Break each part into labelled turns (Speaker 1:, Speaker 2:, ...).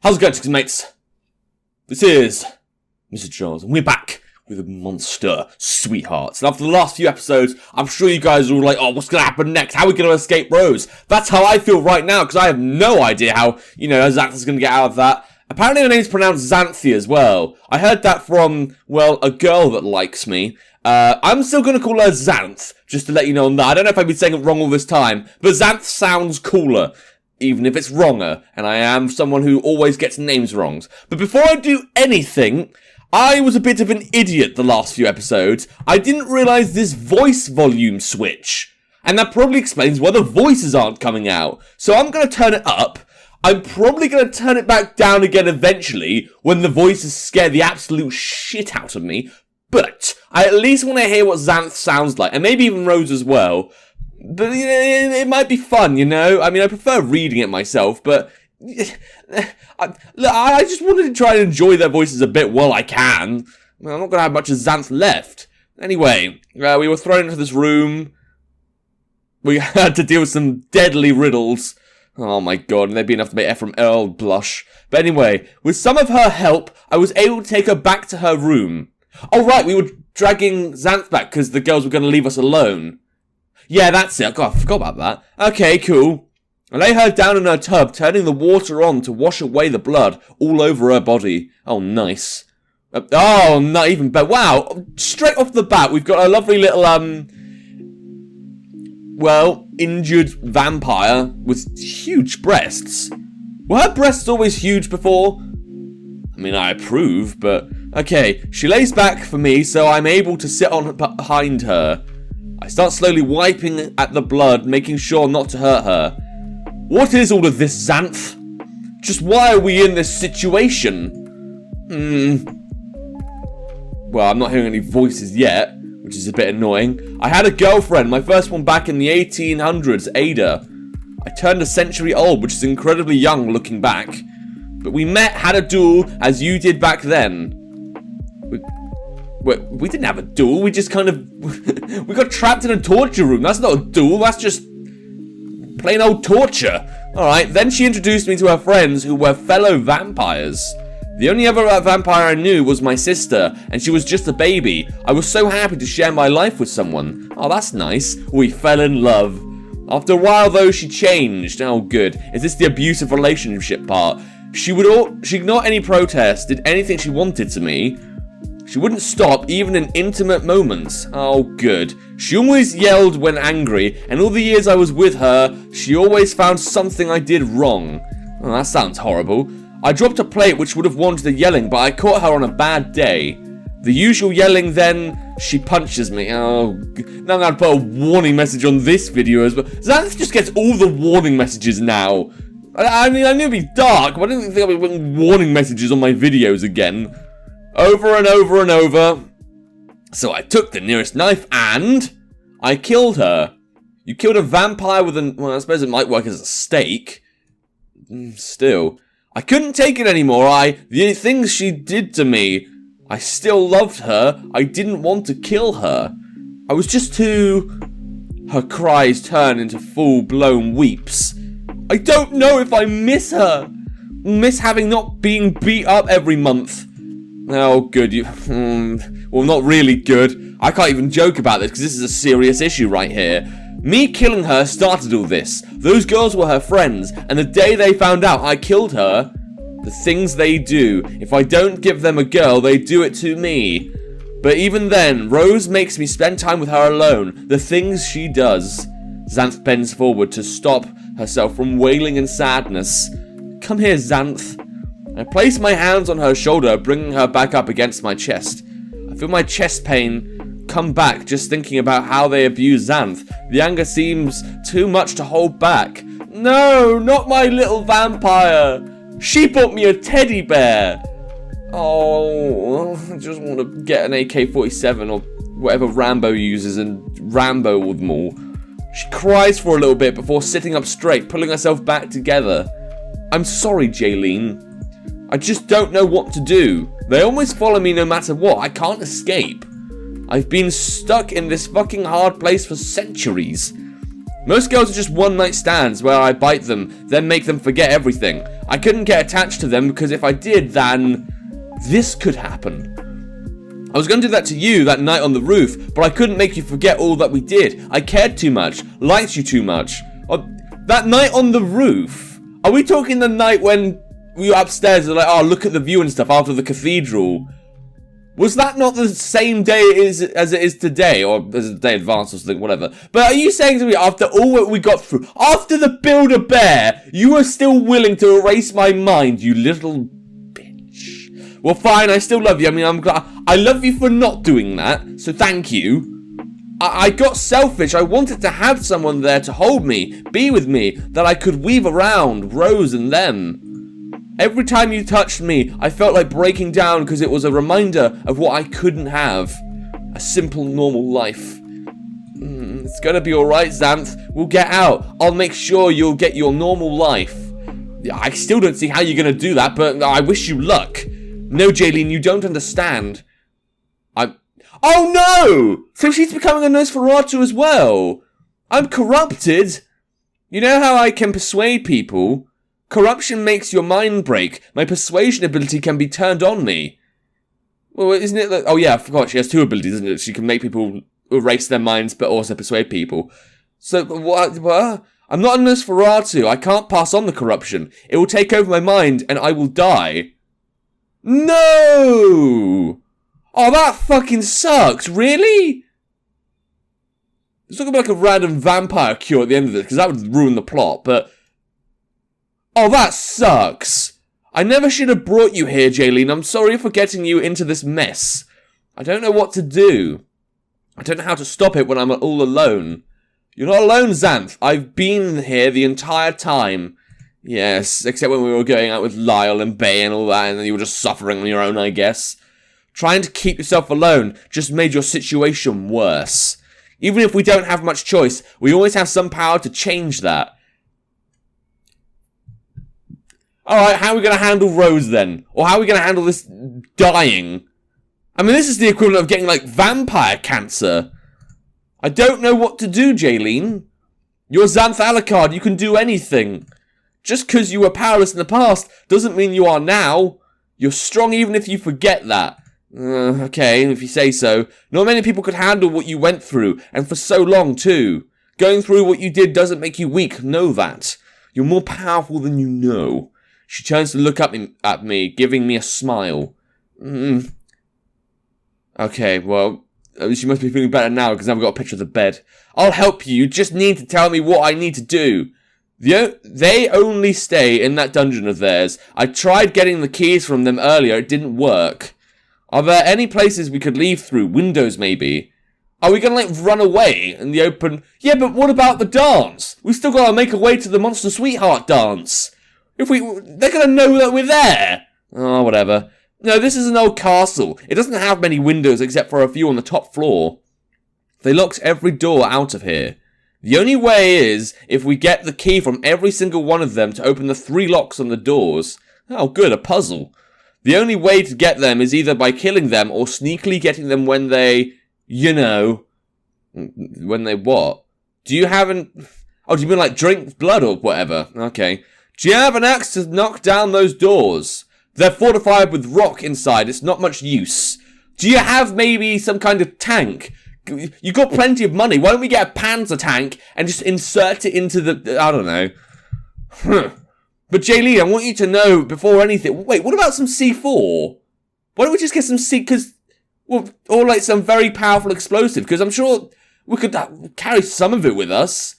Speaker 1: How's it going, mates? This is Mrjacharles, and we're back with Monster Sweethearts. And after the last few episodes, I'm sure you guys are all like, oh, what's going to happen next? How are we going to escape Rose? That's how I feel right now, because I have no idea how, Xanth's going to get out of that. Apparently her name's pronounced Xanthi as well. I heard that from, well, a girl that likes me. I'm still going to call her Xanth, just to let you know on that. I don't know if I've been saying it wrong all this time, but Xanth sounds cooler, even if it's wronger, and I am someone who always gets names wrong. But before I do anything, I was a bit of an idiot the last few episodes. I didn't realise this voice volume switch, and that probably explains why the voices aren't coming out. So I'm going to turn it up. I'm probably going to turn it back down again eventually when the voices scare the absolute shit out of me. But I at least want to hear what Xanth sounds like, and maybe even Rose as well. But it might be fun, I mean, I prefer reading it myself, but I just wanted to try and enjoy their voices a bit while I can. I'm not going to have much of Xanth left. Anyway, we were thrown into this room. We had to deal with some deadly riddles. Oh my god, and they'd be enough to make Ephraim Earl blush. But anyway, with some of her help, I was able to take her back to her room. Oh right, we were dragging Xanth back because the girls were going to leave us alone. Yeah, that's it. God, I forgot about that. Okay, cool. I lay her down in her tub, turning the water on to wash away the blood all over her body. Oh, nice. Oh, not even better. Wow, straight off the bat, we've got a lovely little, injured vampire with huge breasts. Were her breasts always huge before? I mean, I approve, but... Okay, she lays back for me, so I'm able to sit on behind her. I start slowly wiping at the blood, making sure not to hurt her. What is all of this, Xanth? Just why are we in this situation? Well, I'm not hearing any voices yet, which is a bit annoying. I had a girlfriend, my first one back in the 1800s, Ada. I turned a century old, which is incredibly young looking back. But we met, had a duel, as you did back then. We didn't have a duel, we just kind of... we got trapped in a torture room. That's not a duel, that's just... plain old torture. Alright, then she introduced me to her friends who were fellow vampires. The only other vampire I knew was my sister, and she was just a baby. I was so happy to share my life with someone. Oh, that's nice. We fell in love. After a while, though, she changed. Oh, good. Is this the abusive relationship part? She ignored any protest, did anything she wanted to me. She wouldn't stop, even in intimate moments. Oh, good. She always yelled when angry, and all the years I was with her, she always found something I did wrong. Oh, that sounds horrible. I dropped a plate which would have warranted the yelling, but I caught her on a bad day. The usual yelling, then she punches me. Oh, now I'm going to put a warning message on this video as well. Xanth just gets all the warning messages now. I mean, I knew it'd be dark, but I didn't think I'd be putting warning messages on my videos again. Over and over and over. So I took the nearest knife and I killed her. You killed a vampire with an... well, I suppose it might work as a steak. Still. I couldn't take it anymore. The things she did to me. I still loved her. I didn't want to kill her. I was just too... Her cries turned into full-blown weeps. I don't know if I miss her. Miss having not being beat up every month. Oh, good. Well, not really good. I can't even joke about this because this is a serious issue right here. Me killing her started all this. Those girls were her friends, and the day they found out I killed her, the things they do. If I don't give them a girl, they do it to me. But even then, Rose makes me spend time with her alone. The things she does. Xanth bends forward to stop herself from wailing in sadness. Come here, Xanth. I place my hands on her shoulder, bringing her back up against my chest. I feel my chest pain come back just thinking about how they abuse Xanth. The anger seems too much to hold back. No, not my little vampire. She bought me a teddy bear. Oh, I just want to get an AK-47 or whatever Rambo uses and Rambo with them all. She cries for a little bit before sitting up straight, pulling herself back together. I'm sorry, Jaylene. I just don't know what to do. They always follow me no matter what. I can't escape. I've been stuck in this fucking hard place for centuries. Most girls are just one-night stands where I bite them, then make them forget everything. I couldn't get attached to them because if I did, then this could happen. I was going to do that to you that night on the roof, but I couldn't make you forget all that we did. I cared too much, liked you too much. That night on the roof? Are we talking the night when we were upstairs and like, oh, look at the view and stuff after the cathedral? Was that not the same day as it is today? Or as a day advance or something, whatever. But are you saying to me, after all that we got through, after the Build-A-Bear, you are still willing to erase my mind, you little bitch? Well, fine, I still love you. I mean, I'm glad. I love you for not doing that, so thank you. I got selfish. I wanted to have someone there to hold me, be with me, that I could weave around, Rose and them. Every time you touched me, I felt like breaking down because it was a reminder of what I couldn't have. A simple, normal life. It's gonna be alright, Xanth. We'll get out. I'll make sure you'll get your normal life. I still don't see how you're gonna do that, but I wish you luck. No, Jaylene, you don't understand. Oh no! So she's becoming a Nosferatu as well. I'm corrupted. You know how I can persuade people? Corruption makes your mind break. My persuasion ability can be turned on me. Well, isn't it like... Oh yeah, I forgot. She has two abilities, isn't it? She can make people erase their minds, but also persuade people. So, what? I'm not a Nosferatu. I can't pass on the corruption. It will take over my mind, and I will die. No! Oh, that fucking sucks. Really? It's not gonna be like a random vampire cure at the end of this, because that would ruin the plot, but... Oh, that sucks. I never should have brought you here, Jaylene. I'm sorry for getting you into this mess. I don't know what to do. I don't know how to stop it when I'm all alone. You're not alone, Xanth. I've been here the entire time. Yes, except when we were going out with Lyle and Bay and all that, and then you were just suffering on your own, I guess. Trying to keep yourself alone just made your situation worse. Even if we don't have much choice, we always have some power to change that. Alright, how are we going to handle Rose then? Or how are we going to handle this dying? I mean, this is the equivalent of getting, like, vampire cancer. I don't know what to do, Jaylene. You're Xanth Alucard, you can do anything. Just because you were powerless in the past doesn't mean you are now. You're strong even if you forget that. Okay, if you say so. Not many people could handle what you went through, and for so long, too. Going through what you did doesn't make you weak, know that. You're more powerful than you know. She turns to look up at me, giving me a smile. Okay, well, she must be feeling better now, because I've got a picture of the bed. I'll help you, you just need to tell me what I need to do. They only stay in that dungeon of theirs. I tried getting the keys from them earlier, it didn't work. Are there any places we could leave through? Windows, maybe? Are we gonna, like, run away in the open? Yeah, but what about the dance? We still gotta make a way to the Monster Sweetheart dance. They're gonna know that we're there. Oh, whatever. No, this is an old castle. It doesn't have many windows except for a few on the top floor. They locked every door out of here. The only way is if we get the key from every single one of them to open the 3 locks on the doors. Oh, good, a puzzle. The only way to get them is either by killing them or sneakily getting them when they, you know... When they what? Do you have an... Oh, do you mean like drink blood or whatever? Okay. Do you have an axe to knock down those doors? They're fortified with rock inside. It's not much use. Do you have maybe some kind of tank? You got plenty of money. Why don't we get a Panzer tank and just insert it into the... I don't know. But Jaylene, I want you to know before anything... Wait, what about some C4? Why don't we just get some C... Because... Well, or like some very powerful explosive. Because I'm sure we could carry some of it with us.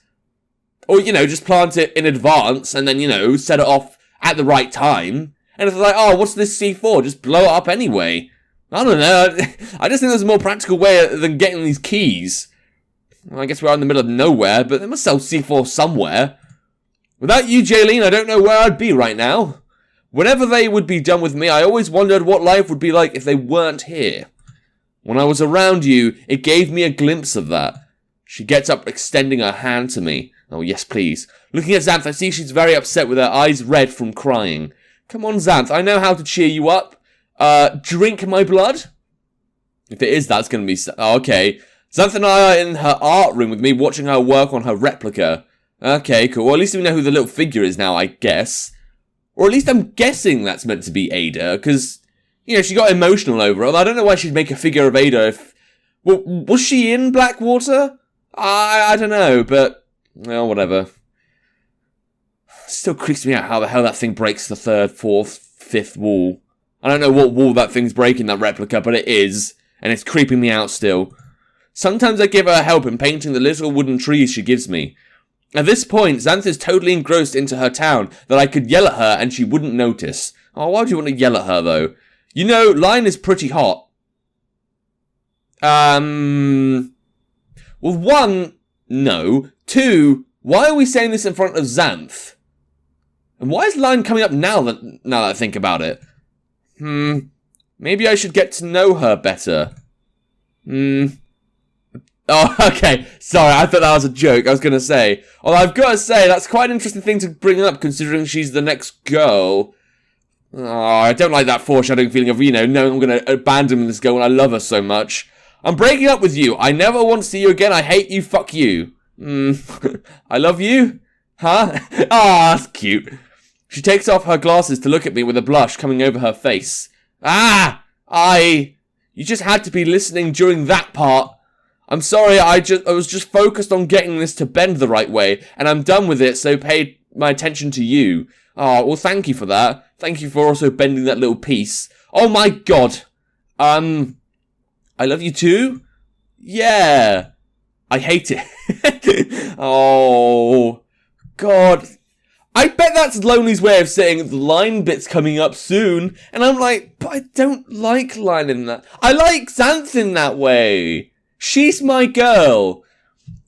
Speaker 1: Or, you know, just plant it in advance and then, you know, set it off at the right time. And if they're like, oh, what's this C4? Just blow it up anyway. I don't know. I just think there's a more practical way than getting these keys. Well, I guess we're in the middle of nowhere, but they must sell C4 somewhere. Without you, Jaylene, I don't know where I'd be right now. Whenever they would be done with me, I always wondered what life would be like if they weren't here. When I was around you, it gave me a glimpse of that. She gets up, extending her hand to me. Oh, yes, please. Looking at Xanth, I see she's very upset with her eyes red from crying. Come on, Xanth, I know how to cheer you up. Drink my blood? If it is, that's going to be... Oh, okay. Xanth and I are in her art room with me watching her work on her replica. Okay, cool. Well, at least we know who the little figure is now, I guess. Or at least I'm guessing that's meant to be Ada, because, you know, she got emotional over it. I don't know why she'd make a figure of Ada if... Well, was she in Blackwater? I don't know, but... Well, whatever. Still creeps me out how the hell that thing breaks the third, fourth, fifth wall. I don't know what wall that thing's breaking, that replica, but it is. And it's creeping me out still. Sometimes I give her help in painting the little wooden trees she gives me. At this point, Xanth is totally engrossed into her town that I could yell at her and she wouldn't notice. Oh, why would you want to yell at her, though? You know, Lion is pretty hot. Well, one, no. Two, why are we saying this in front of Xanth? And why is Lion coming up now that I think about it? Maybe I should get to know her better. Oh, okay. Sorry, I thought that was a joke. I was going to say. Although I've got to say, that's quite an interesting thing to bring up, considering she's the next girl. Oh, I don't like that foreshadowing feeling of, you know, knowing I'm going to abandon this girl when I love her so much. I'm breaking up with you. I never want to see you again. I hate you. Fuck you. I love you? Huh? Ah, that's cute. She takes off her glasses to look at me with a blush coming over her face. You just had to be listening during that part. I'm sorry, I was just focused on getting this to bend the right way, and I'm done with it, so paid my attention to you. Oh, well, thank you for that. Thank you for also bending that little piece. Oh my god. I love you too? Yeah. I hate it. Oh, god. I bet that's Lonely's way of saying the line bit's coming up soon. And I'm like, but I don't like Line in that. I like Xanth in that way. She's my girl.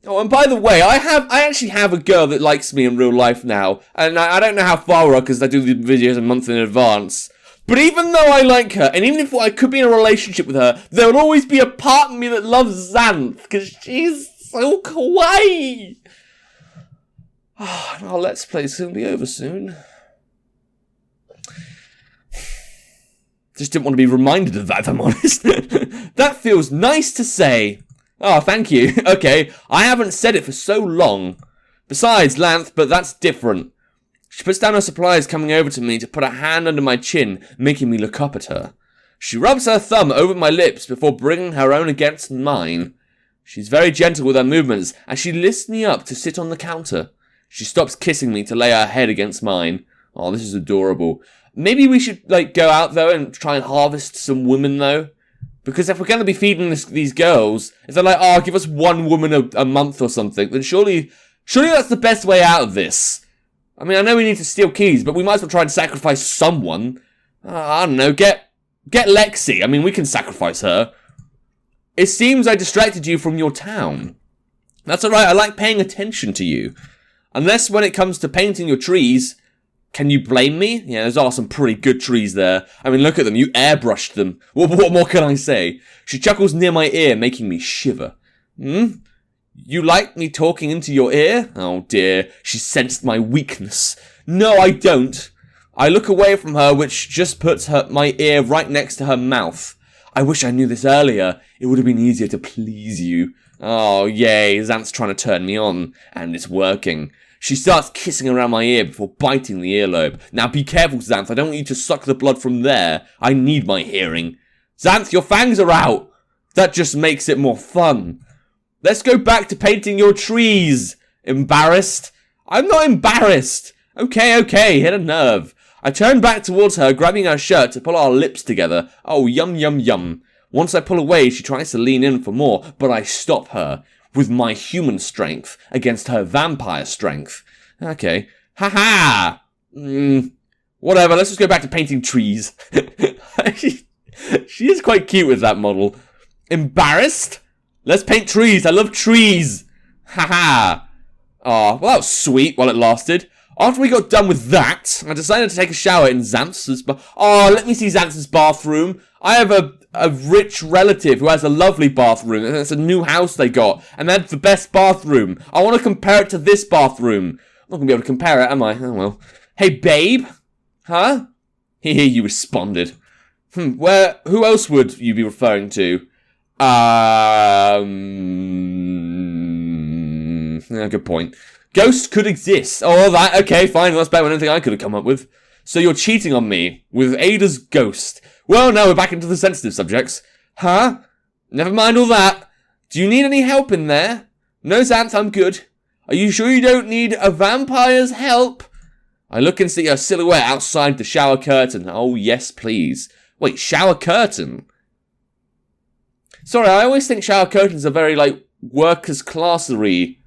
Speaker 1: Oh, and by the way, I actually have a girl that likes me in real life now. And I don't know how far we're because I do the videos a month in advance. But even though I like her, and even if I could be in a relationship with her, there will always be a part of me that loves Xanth. Because she's so kawaii. Our Let's Play's going to be over soon. Just didn't want to be reminded of that, if I'm honest. That feels nice to say. Oh, thank you. Okay, I haven't said it for so long. Besides, Lanth, but that's different. She puts down her supplies, coming over to me to put a hand under my chin, making me look up at her. She rubs her thumb over my lips before bringing her own against mine. She's very gentle with her movements as she lifts me up to sit on the counter. She stops kissing me to lay her head against mine. Oh, this is adorable. Maybe we should, go out, though, and try and harvest some women, though. Because if we're going to be feeding these girls, if they're like, oh, give us one woman a month or something, then surely that's the best way out of this. I mean, I know we need to steal keys, but we might as well try and sacrifice someone. I don't know, get Lexi. I mean, we can sacrifice her. It seems I distracted you from your town. That's alright, I like paying attention to you. Unless when it comes to painting your trees, can you blame me? Yeah, those are some pretty good trees there. I mean, look at them. You airbrushed them. What more can I say? She chuckles near my ear, making me shiver. You like me talking into your ear? Oh dear, she sensed my weakness. No, I don't. I look away from her, which just puts my ear right next to her mouth. I wish I knew this earlier. It would have been easier to please you. Oh, yay, Xanth's trying to turn me on, and it's working. She starts kissing around my ear before biting the earlobe. Now be careful, Xanth. I don't want you to suck the blood from there. I need my hearing. Xanth, your fangs are out. That just makes it more fun. Let's go back to painting your trees. Embarrassed? I'm not embarrassed. Okay, hit a nerve. I turn back towards her, grabbing her shirt to pull our lips together. Oh, yum, yum, yum. Once I pull away, she tries to lean in for more, but I stop her. With my human strength against her vampire strength. Okay. Ha-ha! Whatever, let's just go back to painting trees. She is quite cute with that model. Embarrassed? Let's paint trees. I love trees. Ha-ha! Oh, well, that was sweet while it lasted. After we got done with that, I decided to take a shower in Xanth's let me see Xanth's bathroom. I have a rich relative who has a lovely bathroom, and it's a new house they got, and that's the best bathroom. I want to compare it to this bathroom. I'm not going to be able to compare it, am I? Oh, well. Hey, babe? Huh? Hehe, you responded. Who else would you be referring to? Good point. Ghosts could exist. Oh, that. Okay, fine. That's better than anything I could have come up with. So you're cheating on me with Ada's ghost. Well, now we're back into the sensitive subjects. Huh? Never mind all that. Do you need any help in there? No, Xanth, I'm good. Are you sure you don't need a vampire's help? I look and see a silhouette outside the shower curtain. Oh, yes, please. Wait, shower curtain? Sorry, I always think shower curtains are very, like, workers' classery,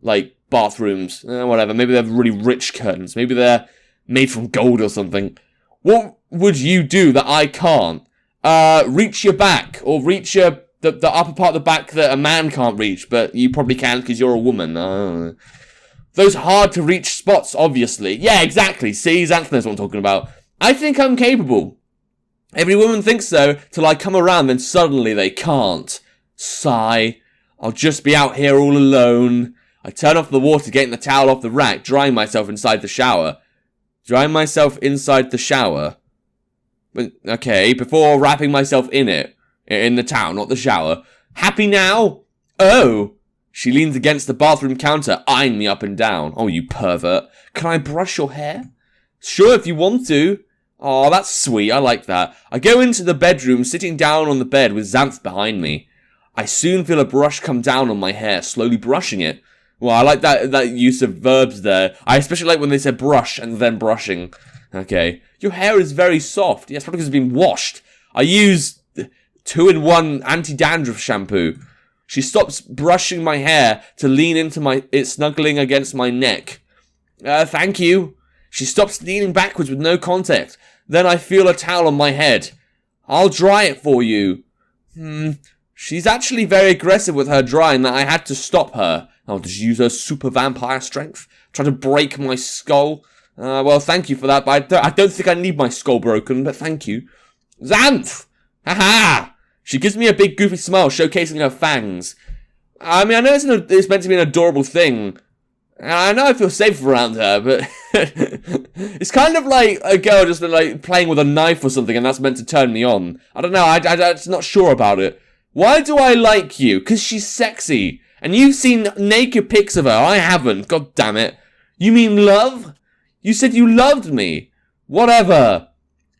Speaker 1: like, bathrooms. Whatever, maybe they're really rich curtains. Maybe they're made from gold or something. What would you do that I can't? Reach your back, or reach the upper part of the back that a man can't reach, but you probably can because you're a woman. Those hard-to-reach spots, obviously. Yeah, exactly. See, Xanth knows what I'm talking about. I think I'm capable. Every woman thinks so, till I come around, then suddenly they can't. Sigh. I'll just be out here all alone. I turn off the water, getting the towel off the rack, drying myself inside the shower. Drying myself inside the shower? But, okay, before wrapping myself in it. In the towel, not the shower. Happy now? Oh! She leans against the bathroom counter, eyeing me up and down. Oh, you pervert. Can I brush your hair? Sure, if you want to. Oh, that's sweet. I like that. I go into the bedroom, sitting down on the bed with Xanth behind me. I soon feel a brush come down on my hair, slowly brushing it. Well, I like that use of verbs there. I especially like when they said brush and then brushing. Okay. Your hair is very soft. Yes, probably because it's been washed. I use 2-in-1 anti-dandruff shampoo. She stops brushing my hair to lean into it snuggling against my neck. Thank you. She stops leaning backwards with no contact. Then I feel a towel on my head. I'll dry it for you. She's actually very aggressive with her drying that I had to stop her. I'll just use her super vampire strength. Try to break my skull. Well, thank you for that, but I don't think I need my skull broken, but thank you. Xanth! Haha! She gives me a big goofy smile, showcasing her fangs. I mean, I know it's meant to be an adorable thing. And I know I feel safe around her, but it's kind of like a girl just like playing with a knife or something, and that's meant to turn me on. I don't know, I'm not sure about it. Why do I like you? Because she's sexy. And you've seen naked pics of her. I haven't. God damn it. You mean love? You said you loved me. Whatever.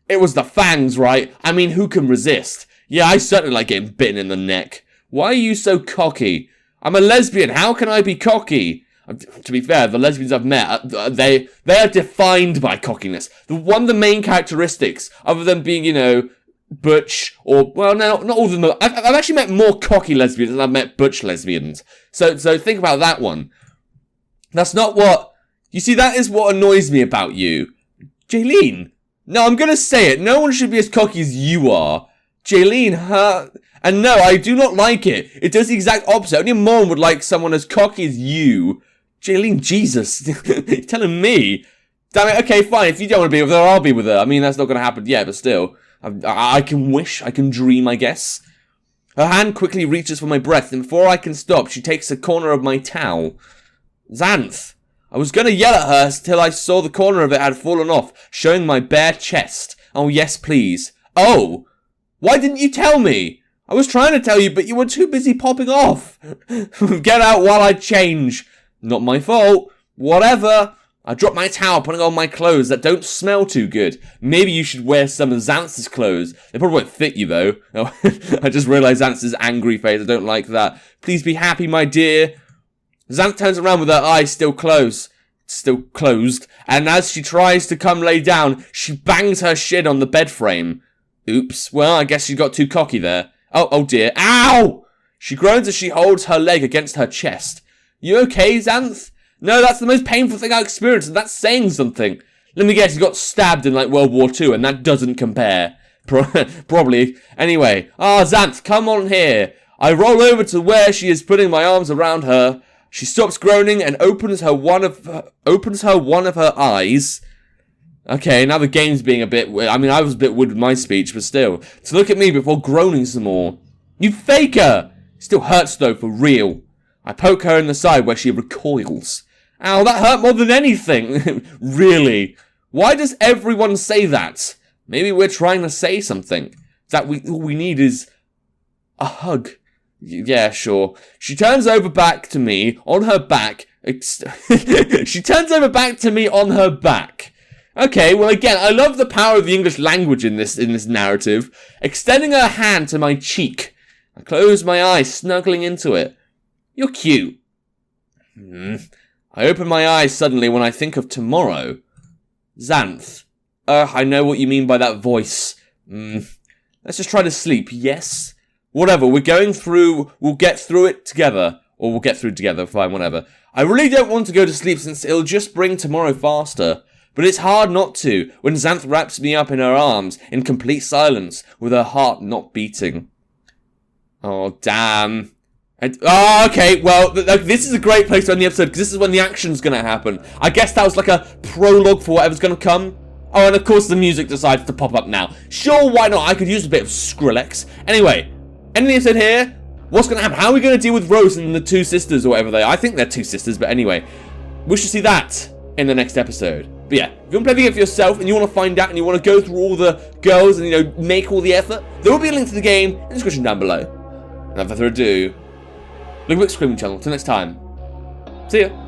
Speaker 1: It was the fangs, right? I mean, who can resist? Yeah, I certainly like getting bitten in the neck. Why are you so cocky? I'm a lesbian. How can I be cocky? To be fair, the lesbians I've met, they are defined by cockiness. One of the main characteristics, other than being, you know, butch, or, well, no, not all of them. I've actually met more cocky lesbians than I've met butch lesbians. So think about that one. That's not what... You see, that is what annoys me about you. Jaylene. No, I'm gonna say it. No one should be as cocky as you are. Jaylene, huh? And no, I do not like it. It does the exact opposite. Only a moron would like someone as cocky as you. Jaylene, Jesus. You're telling me. Damn it, okay, fine. If you don't want to be with her, I'll be with her. I mean, that's not gonna happen yet, but still. I can wish, I can dream, I guess. Her hand quickly reaches for my breath, and before I can stop, she takes a corner of my towel. Xanth. I was going to yell at her till I saw the corner of it had fallen off, showing my bare chest. Oh, yes, please. Oh! Why didn't you tell me? I was trying to tell you, but you were too busy popping off. Get out while I change. Not my fault. Whatever. I drop my towel, putting on my clothes that don't smell too good. Maybe you should wear some of Xanth's clothes. They probably won't fit you, though. Oh, I just realised Xanth's angry face. I don't like that. Please be happy, my dear. Xanth turns around with her eyes still closed, and as she tries to come lay down, she bangs her shin on the bed frame. Oops. Well, I guess she got too cocky there. Oh dear. Ow! She groans as she holds her leg against her chest. You okay, Xanth? No, that's the most painful thing I've experienced, and that's saying something. Let me guess, you got stabbed in, like, World War II, and that doesn't compare. Probably. Anyway. Xanth, come on here. I roll over to where she is, putting my arms around her. She stops groaning and opens her one of her eyes. Okay, now the game's being a bit... I mean, I was a bit weird with my speech, but still. To look at me before groaning some more. You faker! Still hurts, though, for real. I poke her in the side where she recoils. Ow, that hurt more than anything. Really? Why does everyone say that? Maybe we're trying to say something. That all we need is A hug. Yeah, sure. She turns over back to me on her back. She turns over back to me on her back. Okay, well again, I love the power of the English language in this narrative. Extending her hand to my cheek. I close my eyes, snuggling into it. You're cute. I open my eyes suddenly when I think of tomorrow. Xanth. I know what you mean by that voice. Let's just try to sleep, yes? Whatever, we'll get through it together. Or we'll get through together, fine, whatever. I really don't want to go to sleep since it'll just bring tomorrow faster. But it's hard not to, when Xanth wraps me up in her arms, in complete silence, with her heart not beating. Oh, damn. Okay, well, this is a great place to end the episode, because this is when the action's gonna happen. I guess that was like a prologue for whatever's gonna come. Oh, and of course the music decides to pop up now. Sure, why not? I could use a bit of Skrillex. Anyway, ending the episode here. What's gonna happen? How are we gonna deal with Rose and the two sisters or whatever they are? I think they're two sisters, but anyway. We should see that in the next episode. But yeah, if you want to play the game for yourself and you want to find out and you want to go through all the girls and, you know, make all the effort, there will be a link to the game in the description down below. Without further ado, look at the Screaming channel. Till next time. See ya.